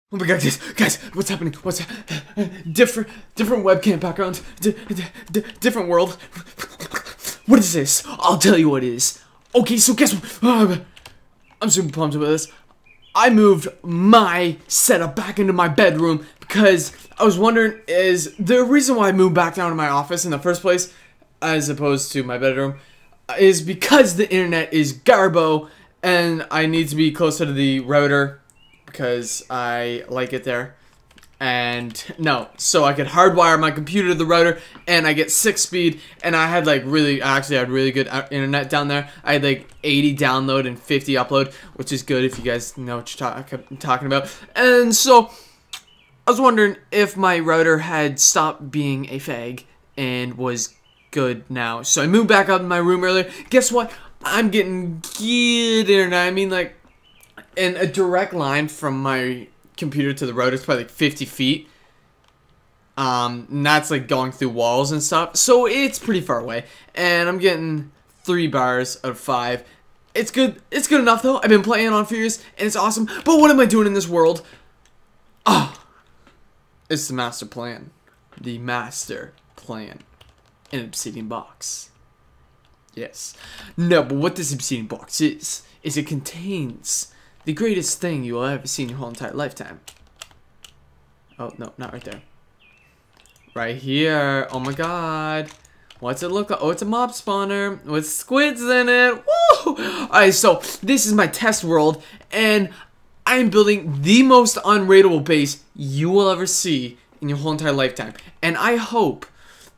Oh my god, guys, what's happening? What's different webcam background, different world. What is this? I'll tell you what it is. Okay, so guess what? I'm super pumped about this. I moved my setup back into my bedroom because I was wondering, is the reason why I moved back down to my office in the first place, as opposed to my bedroom, is because the internet is garbo and I need to be closer to the router because I like it there. And no, so I could hardwire my computer to the router and I get 6 speed, and I had like I had really good internet down there. I had like 80 download and 50 upload, which is good if you guys know what you're talking about. And so I was wondering if my router had stopped being a fag and was good now. So I moved back up in my room earlier. Guess what? I'm getting good internet. I mean, like, in a direct line from my computer to the router is probably like 50 feet. And that's like going through walls and stuff. So it's pretty far away. And I'm getting 3 bars out of 5. It's good. It's good enough though. I've been playing on Furious and it's awesome. But what am I doing in this world? It's the master plan. The master plan. An obsidian box. Yes. No, but what this obsidian box is it contains the greatest thing you will ever see in your whole entire lifetime. Oh, no, not right there. Right here. Oh my god. What's it look like? Oh, it's a mob spawner with squids in it. Woo! Alright, so this is my test world, and I am building the most unraidable base you will ever see in your whole entire lifetime. And I hope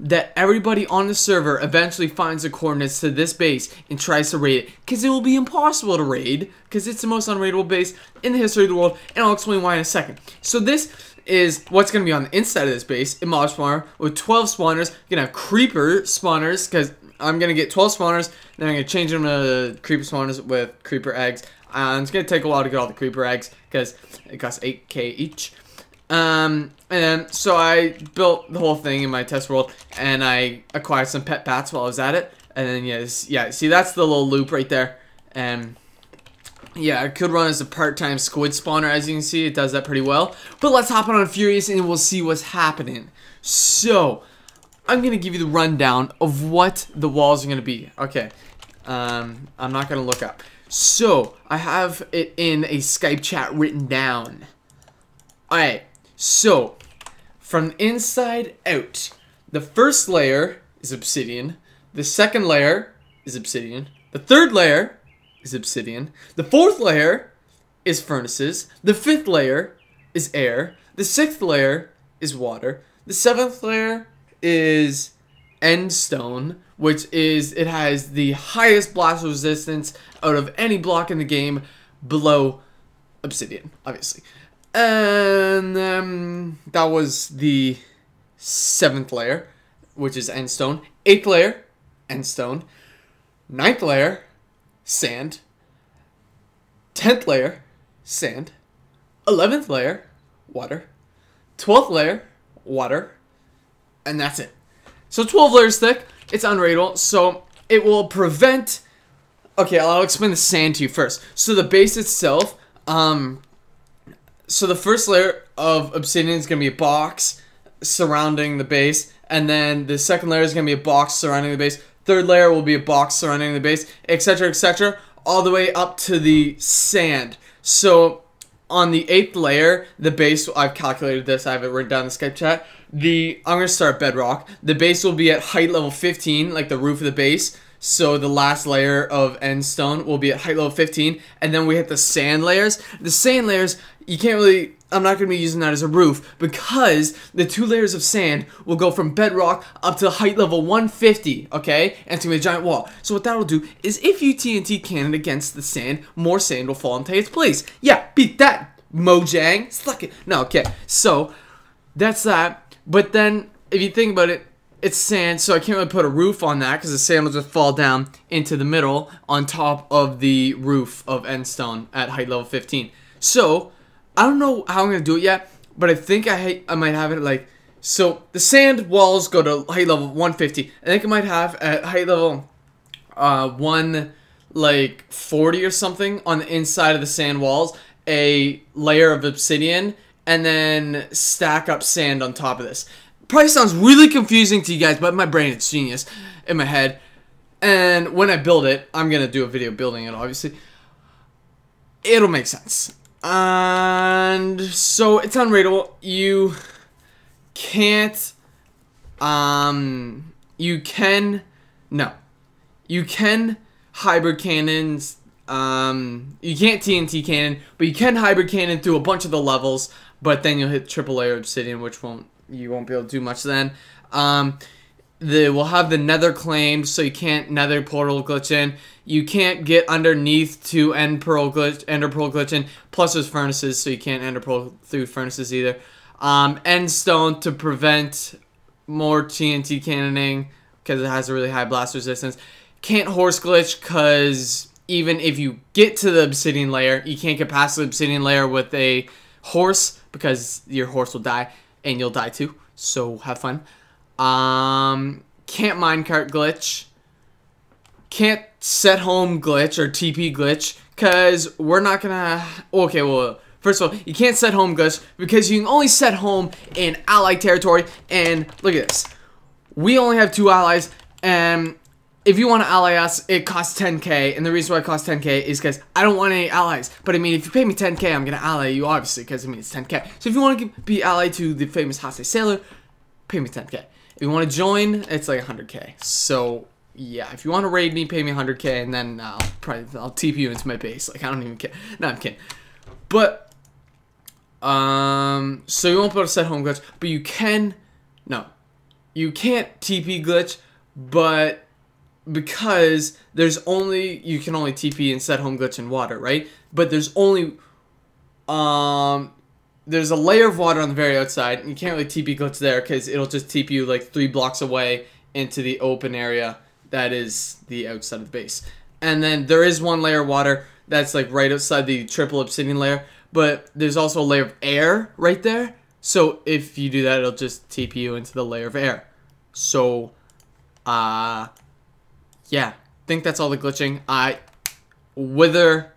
that everybody on the server eventually finds the coordinates to this base and tries to raid it, because it will be impossible to raid, because it's the most unraidable base in the history of the world, and I'll explain why in a second. So this is what's going to be on the inside of this base, a mob spawner with 12 spawners. You're going to have creeper spawners, because I'm going to get 12 spawners, then I'm going to change them to creeper spawners with creeper eggs. It's going to take a while to get all the creeper eggs, because it costs 8k each. And then, so I built the whole thing in my test world, and I acquired some pet bats while I was at it. And then, yeah, see, that's the little loop right there. And yeah, it could run as a part-time squid spawner, as you can see. It does that pretty well. But let's hop on Furious and we'll see what's happening. So, I'm going to give you the rundown of what the walls are going to be. Okay, I'm not going to look up. So, I have it in a Skype chat written down. Alright. So, from the inside out, the first layer is obsidian, the second layer is obsidian, the third layer is obsidian, the fourth layer is furnaces, the fifth layer is air, the sixth layer is water, the seventh layer is end stone, which is, it has the highest blast resistance out of any block in the game below obsidian, obviously. And that was the 7th layer, which is end stone. 8th layer, end stone. 9th layer, sand. 10th layer, sand. 11th layer, water. 12th layer, water. And that's it. So 12 layers thick. It's unraidable, so it will prevent... Okay, I'll explain the sand to you first. So the base itself, so the first layer of obsidian is going to be a box surrounding the base, and then the second layer is going to be a box surrounding the base. Third layer will be a box surrounding the base, etc., all the way up to the sand. So on the 8th layer, the base, I've calculated this, I have it written down in the Skype chat. I'm going to start bedrock. The base will be at height level 15, like the roof of the base. So the last layer of end stone will be at height level 15, and then we hit the sand layers. The sand layers, you can't really, I'm not going to be using that as a roof, because the 2 layers of sand will go from bedrock up to height level 150, okay? And it's going to be a giant wall. So what that will do is, if you TNT cannon against the sand, more sand will fall into its place. Yeah, beat that, Mojang. Suck it. No, okay. So, that's that. But then, if you think about it, it's sand, so I can't really put a roof on that, because the sand will just fall down into the middle on top of the roof of endstone at height level 15. So, I don't know how I'm going to do it yet, but I think I might have it like... So, the sand walls go to height level 150. I think I might have at height level 140 or something on the inside of the sand walls a layer of obsidian, and then stack up sand on top of this. Probably sounds really confusing to you guys, but in my brain it's genius in my head. And when I build it, I'm going to do a video building it, obviously. It'll make sense. And so it's unrateable. You can't, you can hybrid cannons, you can't TNT cannon, but you can hybrid cannon through a bunch of the levels, but then you'll hit triple layer obsidian, which you won't be able to do much then. We'll have the nether claimed, so you can't nether portal glitch in. You can't get underneath to ender pearl glitch in. Plus there's furnaces, so you can't ender pearl through furnaces either. End stone to prevent more TNT cannoning, because it has a really high blast resistance. Can't horse glitch, because even if you get to the obsidian layer, you can't get past the obsidian layer with a horse, because your horse will die, and you'll die too. So have fun. Can't minecart glitch. Can't set home glitch or TP glitch, because we're not gonna... Okay, well, first of all, you can't set home glitch, because you can only set home in ally territory, and look at this. We only have 2 allies, and if you want to ally us, it costs 10k, and the reason why it costs 10k is because I don't want any allies. But I mean, if you pay me 10k, I'm gonna ally you, obviously, because I mean, it's 10k. So if you want to be allied to the famous Hase Sailor, pay me 10k. If you want to join, it's like 100k. So yeah, if you want to raid me, pay me 100k, and then I'll TP you into my base. Like, I don't even care. No, I'm kidding. But so you won't be able to set home glitch, but you can. No, you can't TP glitch, but because you can only TP and set home glitch in water, right? But there's only there's a layer of water on the very outside, and you can't really TP glitch there, because it'll just TP you like 3 blocks away into the open area that is the outside of the base. And then there is one layer of water that's like right outside the triple obsidian layer, but there's also a layer of air right there. So if you do that, it'll just TP you into the layer of air. So, yeah, I think that's all the glitching. Wither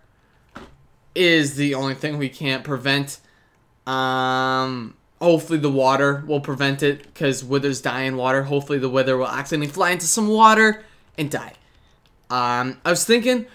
is the only thing we can't prevent. Hopefully the water will prevent it, because withers die in water. Hopefully the wither will accidentally fly into some water and die. I was thinking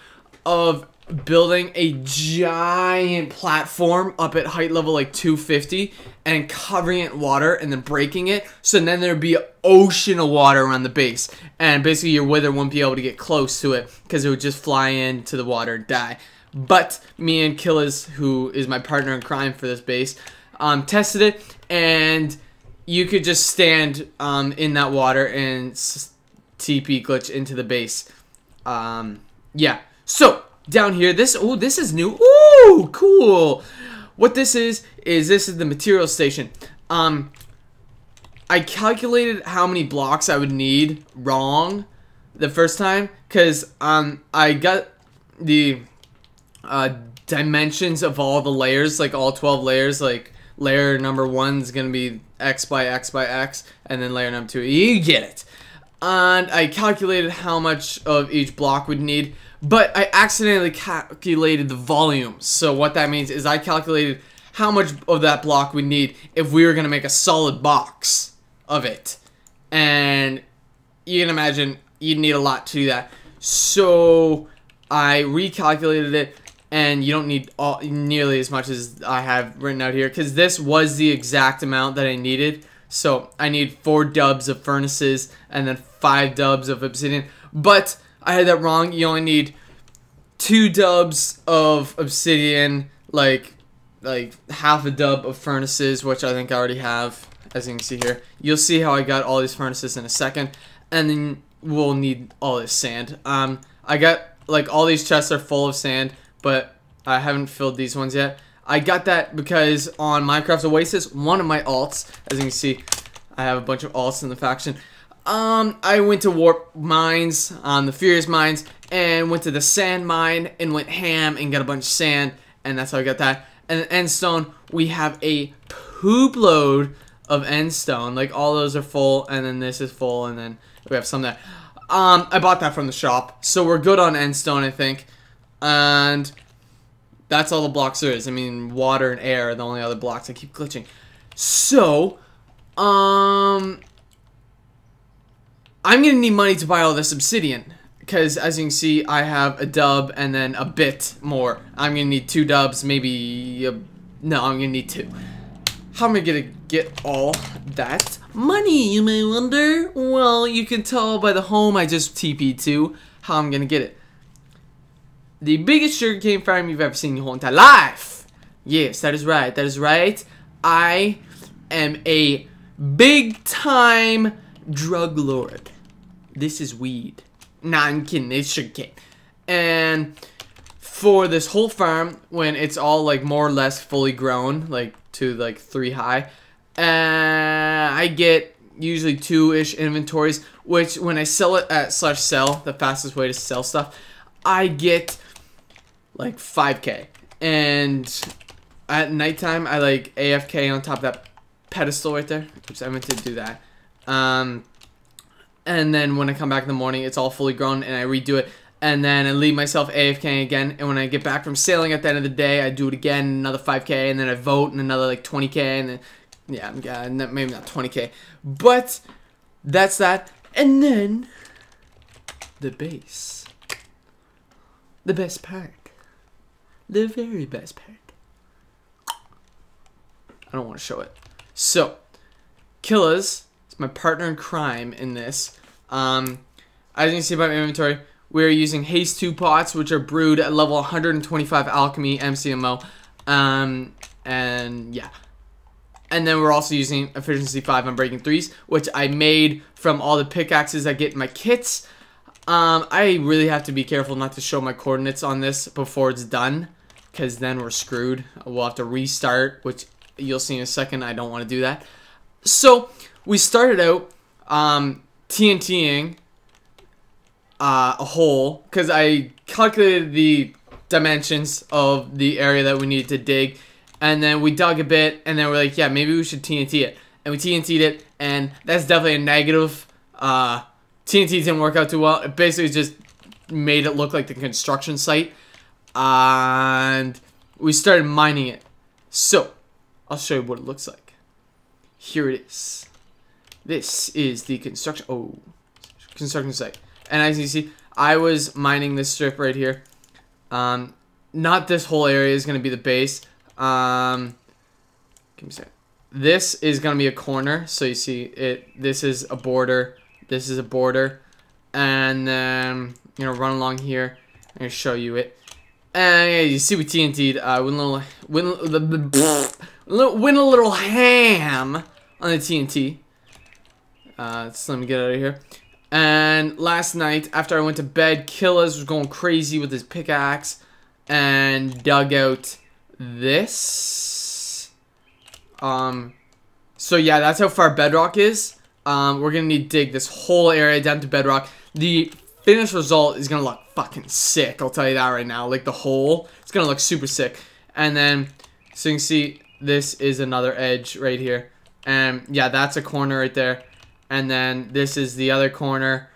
of building a giant platform up at height level like 250 and covering it in water and then breaking it, so then there'd be an ocean of water around the base, and basically your wither wouldn't be able to get close to it, because it would just fly into the water and die. But me and Killis, who is my partner in crime for this base, tested it, and you could just stand in that water and TP glitch into the base. Yeah. So down here, this is new. Ooh, cool. What this is the material station. I calculated how many blocks I would need wrong the first time, because I got the dimensions of all the layers, like all 12 layers. Like layer number 1 is gonna be X by X by X, and then layer number 2, you get it. And I calculated how much of each block would need, but I accidentally calculated the volume. So what that means is I calculated how much of that block we need if we were gonna make a solid box of it, and you can imagine you'd need a lot to do that. So I recalculated it, and you don't need nearly as much as I have written out here, because this was the exact amount that I needed. So I need 4 dubs of furnaces and then 5 dubs of obsidian. But I had that wrong. You only need 2 dubs of obsidian, like half a dub of furnaces, which I think I already have, as you can see here. You'll see how I got all these furnaces in a second, and then we'll need all this sand. I got, like, all these chests are full of sand, but I haven't filled these ones yet. I got that because on Minecraft Oasis, one of my alts, as you can see, I have a bunch of alts in the faction. I went to Warp Mines, the Furious Mines, and went to the Sand Mine and went ham and got a bunch of sand, and that's how I got that. And then Endstone, we have a poop load of Endstone. Like, all those are full, and then this is full, and then we have some there. I bought that from the shop, so we're good on Endstone, I think. And That's all the blocks there is. I mean, water and air are the only other blocks. I keep glitching. So, I'm gonna need money to buy all this obsidian. Because, as you can see, I have a dub and then a bit more. I'm gonna need 2 dubs, maybe... no, I'm gonna need 2. How am I gonna get all that money, you may wonder? Well, you can tell by the home I just TP'd to how I'm gonna get it. The biggest sugarcane farm you've ever seen in your whole entire life. Yes, that is right. That is right. I am a big-time drug lord. This is weed. Nah, I'm kidding. It's sugarcane. And for this whole farm, when it's all like more or less fully grown, like to like 3 high, I get usually 2-ish inventories. Which when I sell it at /sell, the fastest way to sell stuff, I get like 5k, and at nighttime I like AFK on top of that pedestal right there. Oops, I meant to do that. And then when I come back in the morning, it's all fully grown, and I redo it, and then I leave myself AFK again. And when I get back from sailing at the end of the day, I do it again, another 5k, and then I vote, and another like 20k, and then yeah, maybe not 20k, but that's that. And then the base, the best part. The very best part. I don't want to show it. So, Killas is my partner in crime in this. As you can see by my inventory, we're using Haste 2 pots, which are brewed at level 125 alchemy MCMO. And yeah. And then we're also using efficiency 5 on breaking 3s, which I made from all the pickaxes I get in my kits. I really have to be careful not to show my coordinates on this before it's done, because then we're screwed. We'll have to restart, which you'll see in a second. I don't want to do that. So we started out TNTing a hole, because I calculated the dimensions of the area that we needed to dig, and then we dug a bit, and then we're like, yeah, maybe we should TNT it, and we TNT'd it, and that's definitely a negative. TNT didn't work out too well. It basically just made it look like the construction site. And we started mining it. So, I'll show you what it looks like. Here it is. This is the construction site. And as you see, I was mining this strip right here. Not this whole area is going to be the base. Give me a second. This is going to be a corner. So you see it. This is a border. This is a border, and then you know, run along here. I'm gonna show you it. And yeah, you see we TNT'd. Went a little ham on the TNT. So let me get out of here. And last night, after I went to bed, Killas was going crazy with his pickaxe and dug out this. So yeah, that's how far bedrock is. We're gonna need to dig this whole area down to bedrock. The finished result is gonna look fucking sick, I'll tell you that right now. Like the hole, it's gonna look super sick. And then, so you can see, this is another edge right here. And yeah, that's a corner right there. And then this is the other corner.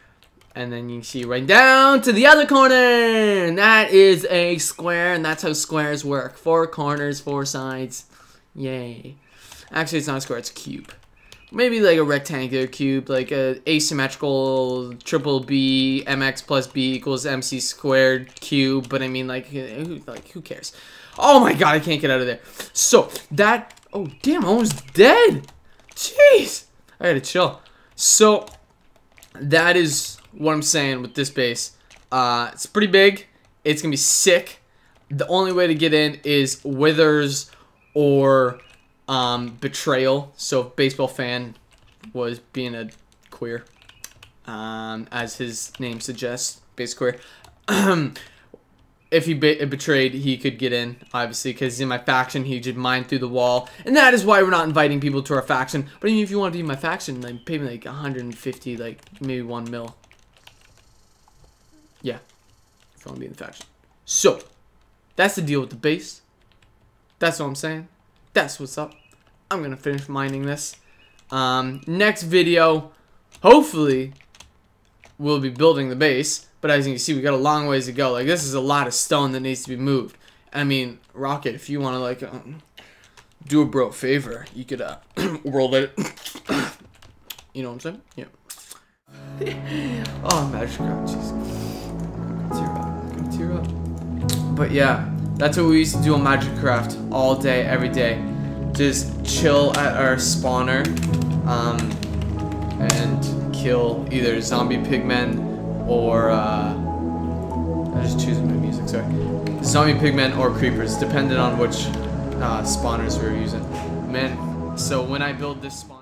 And then you can see right down to the other corner. And that is a square, and that's how squares work. 4 corners, 4 sides. Yay. Actually, it's not a square, it's a cube. Maybe like a rectangular cube, like a asymmetrical triple B mx plus b equals mc squared cube. But I mean, like who cares? Oh my god, I can't get out of there. So that, oh damn, I'm almost dead. Jeez, I gotta chill. So that is what I'm saying with this base. It's pretty big. It's gonna be sick. The only way to get in is withers or betrayal. So baseball fan was being a queer, as his name suggests, base queer. If he betrayed, he could get in, obviously, because he's in my faction. He just mine through the wall, and that is why we're not inviting people to our faction. But I mean, if you want to be in my faction, then pay me like 150, like maybe 1 mil. Yeah, if you want to be in the faction. So that's the deal with the base. That's what I'm saying. That's what's up. I'm gonna finish mining this. Next video, hopefully, we'll be building the base. But as you can see, we got a long ways to go. Like, this is a lot of stone that needs to be moved. I mean, Rocket, if you want to like do a bro a favor, you could world it. You know what I'm saying? Yeah. Oh, Magicraft, jeez. Tear up. But yeah, that's what we used to do on Magicraft all day, every day. Just chill at our spawner, and kill either zombie pigmen or I just choose my music. Sorry, zombie pigmen or creepers, depending on which spawners we were using. Man, so when I build this spawn.